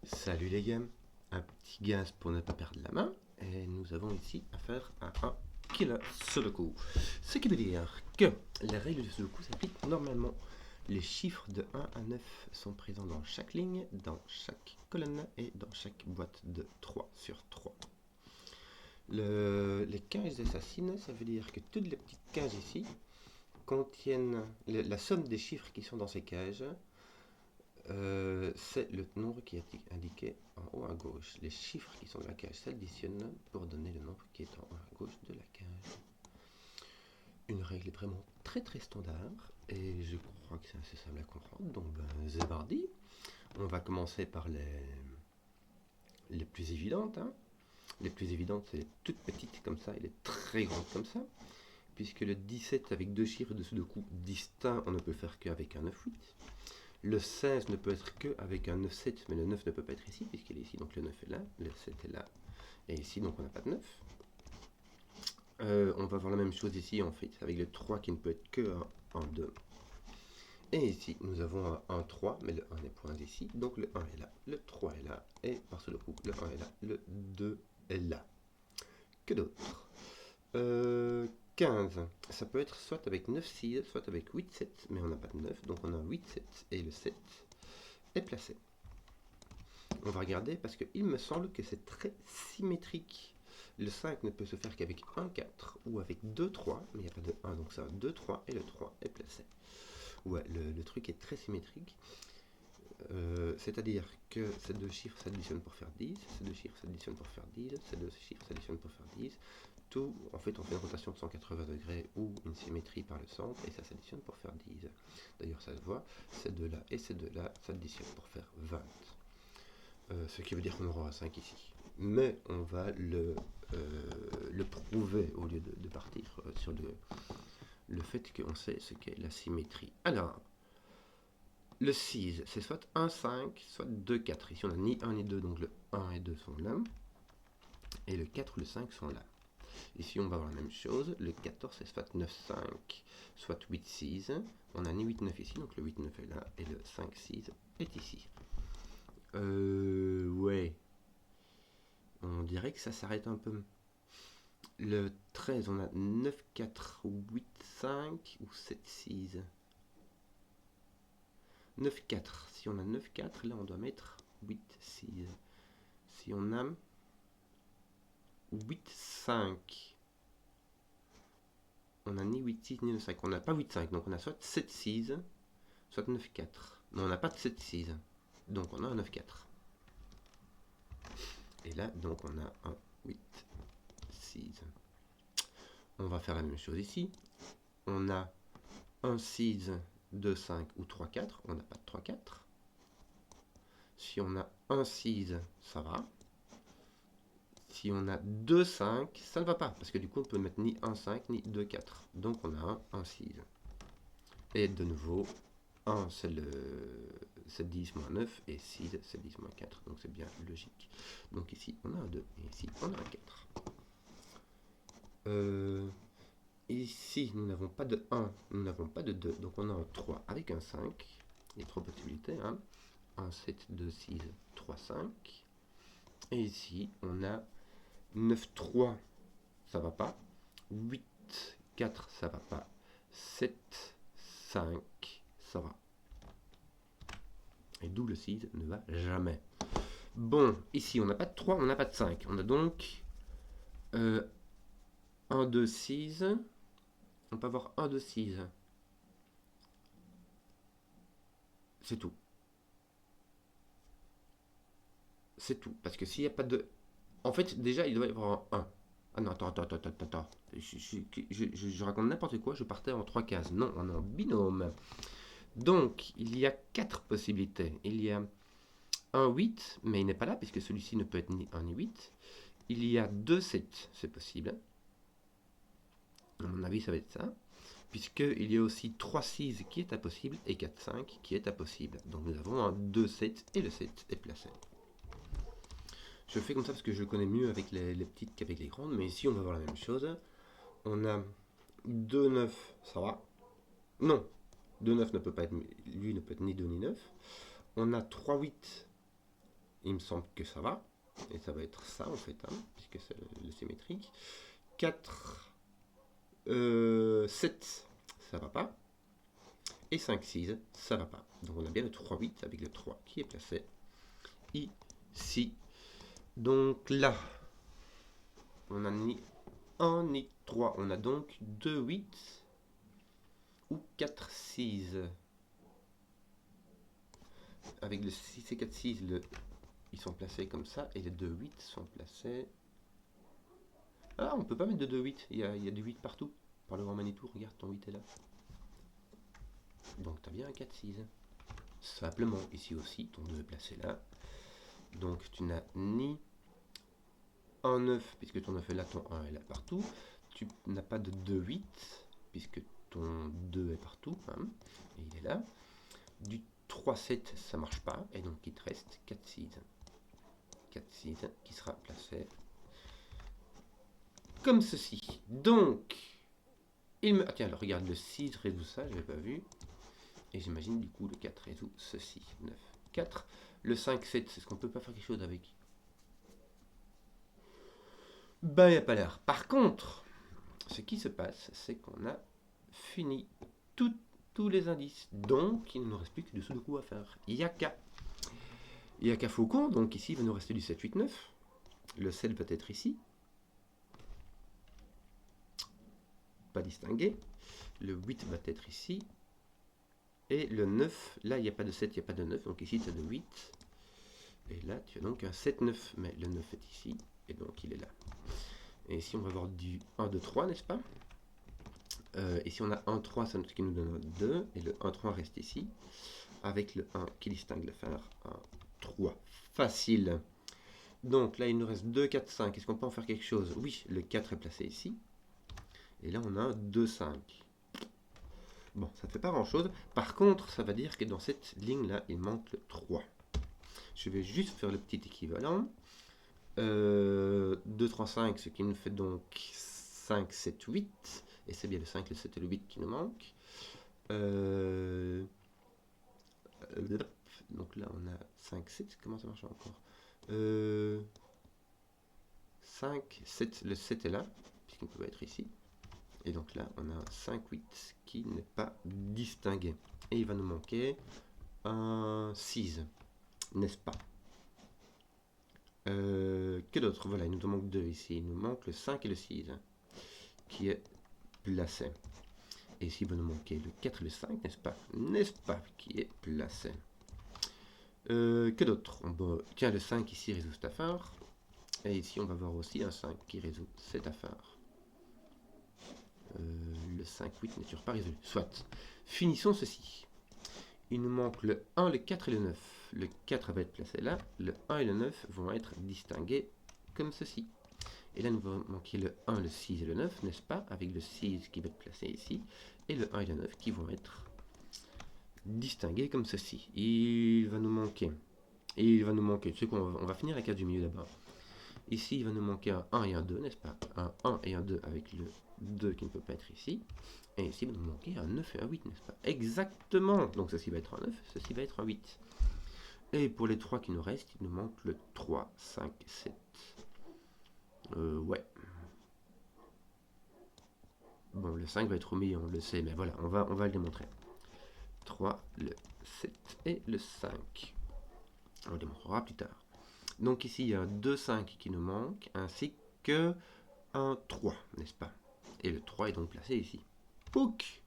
Salut les gars, un petit gaz pour ne pas perdre la main, et nous avons ici affaire à un killer Sudoku. Ce qui veut dire que les règles du Sudoku s'appliquent normalement. Les chiffres de 1 à 9 sont présents dans chaque ligne, dans chaque colonne et dans chaque boîte de 3 sur 3. Les cages assassines, ça veut dire que toutes les petites cages ici contiennent la somme des chiffres qui sont dans ces cages. C'est le nombre qui est indiqué en haut à gauche. Les chiffres qui sont dans la cage s'additionnent pour donner le nombre qui est en haut à gauche de la cage. Une règle vraiment très très standard et je crois que c'est assez simple à comprendre. Donc c'est parti. On va commencer par les plus évidentes. Les plus évidentes, c'est les toutes petites comme ça et les très grandes comme ça. Puisque le 17 avec deux chiffres de Sudoku distincts, on ne peut faire qu'avec un 9-8. Le 16 ne peut être qu'avec un 9-7, mais le 9 ne peut pas être ici, puisqu'il est ici, donc le 9 est là, le 7 est là, et ici, donc on n'a pas de 9. On va voir la même chose ici, en fait, avec le 3 qui ne peut être que un 2. Et ici, nous avons un 3, mais le 1 est point ici, donc le 1 est là, le 3 est là, et par ce coup, le 1 est là, le 2 est là. Que d'autre 15, ça peut être soit avec 9-6, soit avec 8-7, mais on n'a pas de 9, donc on a 8-7, et le 7 est placé. On va regarder parce qu'il me semble que c'est très symétrique. Le 5 ne peut se faire qu'avec 1, 4 ou avec 2, 3, mais il n'y a pas de 1, donc ça 2, 3 et le 3 est placé. Ouais, le truc est très symétrique. C'est-à-dire que ces deux chiffres s'additionnent pour faire 10, ces deux chiffres s'additionnent pour faire 10, ces deux chiffres s'additionnent pour faire 10. Tout, en fait, on fait une rotation de 180 degrés ou une symétrie par le centre et ça s'additionne pour faire 10. D'ailleurs, ça se voit, ces deux-là et ces deux-là s'additionnent pour faire 20. Ce qui veut dire qu'on aura 5 ici. Mais on va le prouver au lieu de partir sur le fait qu'on sait ce qu'est la symétrie. Alors, le 6, c'est soit 1, 5, soit 2, 4. Ici, on n'a ni 1 ni 2, donc le 1 et 2 sont là. Et le 4 ou le 5 sont là. Ici, on va avoir la même chose. Le 14, c'est soit 9, 5, soit 8, 6. On n'a ni 8, 9 ici, donc le 8, 9 est là. Et le 5, 6 est ici. Ouais. On dirait que ça s'arrête un peu. Le 13, on a 9, 4, 8, 5 ou 7, 6. 9, 4. Si on a 9, 4, là on doit mettre 8, 6. Si on a 8, 5, on n'a ni 8, 6 ni 9, 5. On n'a pas 8, 5, donc on a soit 7, 6, soit 9, 4. Mais on n'a pas de 7, 6. Donc on a un 9, 4. Et là, donc on a un 8, 6. On va faire la même chose ici. On a un 6, 2, 5 ou 3, 4. On n'a pas de 3, 4. Si on a un 6, ça va. Si on a 2, 5, ça ne va pas. Parce que du coup, on peut mettre ni 1, 5, ni 2, 4. Donc on a un 6. Et de nouveau, 1, c'est 10 moins 9. Et 6, c'est 10 moins 4. Donc c'est bien logique. Donc ici, on a un 2. Et ici, on a un 4. Ici, nous n'avons pas de 1, nous n'avons pas de 2, donc on a un 3 avec un 5. Il y a trois possibilités. 1, 7, 2, 6, 3, 5. Et ici, on a 9, 3, ça va pas. 8, 4, ça va pas. 7, 5, ça va. Et d'où le 6 ne va jamais. Bon, ici, on n'a pas de 3, on n'a pas de 5. On a donc 1, 2, 6. On peut avoir 1, 2, 6. C'est tout. C'est tout. Parce que s'il n'y a pas de... En fait, déjà, il doit y avoir un 1. Ah non, attends. Je raconte n'importe quoi, je partais en 3 cases. Non, on est en binôme. Donc, il y a 4 possibilités. Il y a un 8, mais il n'est pas là, puisque celui-ci ne peut être ni 1 ni 8. Il y a 2 7, c'est possible. À mon avis, ça va être ça. Puisqu'il y a aussi 3 6 qui est impossible et 4 5 qui est impossible. Donc nous avons un 2 7 et le 7 est placé. Je fais comme ça parce que je connais mieux avec les petites qu'avec les grandes, mais ici on va voir la même chose. On a 2 9, ça va. Non, 2 9 ne peut pas être, lui ne peut être ni 2 ni 9. On a 3 8, il me semble que ça va. Et ça va être ça en fait, hein, puisque c'est le symétrique. 4, 7, ça va pas. Et 5, 6, ça va pas. Donc on a bien le 3, 8 avec le 3 qui est placé ici. Donc là, on a ni 1 ni 3. On a donc 2, 8 ou 4, 6. Avec le 6 et 4, 6, ils sont placés comme ça. Et les 2, 8 sont placés... Ah, on peut pas mettre de 2, 8. Il y a du 8 partout. Par le grand Manitou, regarde, ton 8 est là. Donc tu as bien un 4, 6. Simplement, ici aussi, ton 2 est placé là. Donc tu n'as ni un 9, puisque ton 9 est là, ton 1 est là partout. Tu n'as pas de 2, 8, puisque ton 2 est partout, hein, et il est là. Du 3, 7, ça marche pas, et donc il te reste 4, 6. 4, 6 qui sera placé comme ceci. Donc, ah tiens, alors regarde, le 6 résout ça, je n'avais pas vu. Et j'imagine du coup le 4 résout ceci. 9, 4. Le 5, 7, c'est ce qu'on peut pas faire quelque chose avec. Ben, il n'y a pas l'air. Par contre, ce qui se passe, c'est qu'on a fini tous les indices. Donc, il ne nous reste plus que du Sudoku à faire. Yaka. Yaka Faucon, donc ici, il va nous rester du 7, 8, 9. Le 7 va être ici. Pas distingué. Le 8 va être ici. Et le 9, là, il n'y a pas de 7, il n'y a pas de 9. Donc ici, tu as de 8. Et là, tu as donc un 7, 9. Mais le 9 est ici. Et donc, il est là. Et ici, on va avoir du 1, 2, 3, n'est-ce pas? Ici, on a 1, 3, ça qui nous donne 2. Et le 1, 3 reste ici. Avec le 1 qui distingue le fer. 1, 3. Facile. Donc là, il nous reste 2, 4, 5. Est-ce qu'on peut en faire quelque chose? Oui, le 4 est placé ici. Et là, on a un 2, 5. Bon, ça ne fait pas grand-chose. Par contre, ça va dire que dans cette ligne-là, il manque le 3. Je vais juste faire le petit équivalent. 2, 3, 5, ce qui nous fait donc 5, 7, 8. Et c'est bien le 5, le 7 et le 8 qui nous manquent. Donc là, on a 5, 7. Comment ça marche encore 5, 7. Le 7 est là, puisqu'il ne peut pas être ici. Et donc là, on a un 5, 8 qui n'est pas distingué. Et il va nous manquer un 6, n'est-ce pas? Que d'autre? Voilà, il nous manque 2 ici. Il nous manque le 5 et le 6 qui est placé. Et ici, il va nous manquer le 4 et le 5, n'est-ce pas? N'est-ce pas? Qui est placé. Que d'autre? Tiens, le 5 ici résout cette affaire. Et ici, on va voir aussi un 5 qui résout cette affaire. Le 5, 8 n'est toujours pas résolu. Soit. Finissons ceci. Il nous manque le 1, le 4 et le 9. Le 4 va être placé là. Le 1 et le 9 vont être distingués comme ceci. Et là, nous va manquer le 1, le 6 et le 9, n'est-ce pas? Avec le 6 qui va être placé ici. Et le 1 et le 9 qui vont être distingués comme ceci. Il va nous manquer. Tu sais qu'on va finir la case du milieu d'abord. Ici, il va nous manquer un 1 et un 2, n'est-ce pas? Un 1 et un 2 avec le 2 qui ne peut pas être ici. Et ici, il va nous manquer un 9 et un 8, n'est-ce pas? Exactement. Donc ceci va être un 9, ceci va être un 8. Et pour les 3 qui nous restent, il nous manque le 3, 5, 7. Ouais. Bon, le 5 va être au milieu, on le sait, mais voilà, on va le démontrer. 3, le 7 et le 5. On le démontrera plus tard. Donc ici, il y a un 2, 5 qui nous manque, ainsi que un 3, n'est-ce pas? Et le 3 est donc placé ici. Pouc!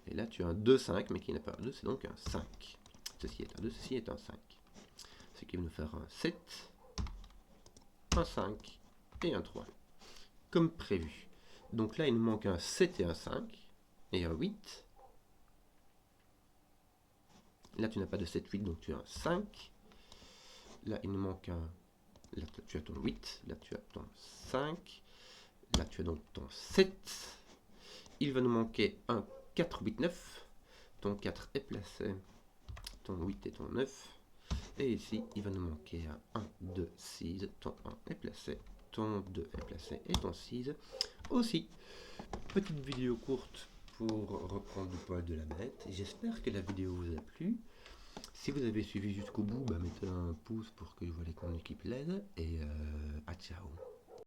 Et là, tu as un 2, 5, mais qui n'a pas un 2, c'est donc un 5. Ceci est un 2, ceci est un 5. Ce qui va nous faire un 7, un 5 et un 3. Comme prévu. Donc là, il nous manque un 7 et un 5 et un 8. Là, tu n'as pas de 7, 8, donc tu as un 5. Là, il nous manque un... Là, tu as ton 8. Là, tu as ton 5. Là, tu as donc ton 7. Il va nous manquer un 4, 8, 9. Ton 4 est placé. Ton 8 et ton 9. Et ici, il va nous manquer un 1, 2, 6. Ton 1 est placé. Ton 2 est placé. Et ton 6 aussi. Petite vidéo courte pour reprendre le poil de la bête. J'espère que la vidéo vous a plu. Si vous avez suivi jusqu'au bout, mettez un pouce pouce pour que je vois les contenus qui plaisent. Et à ciao.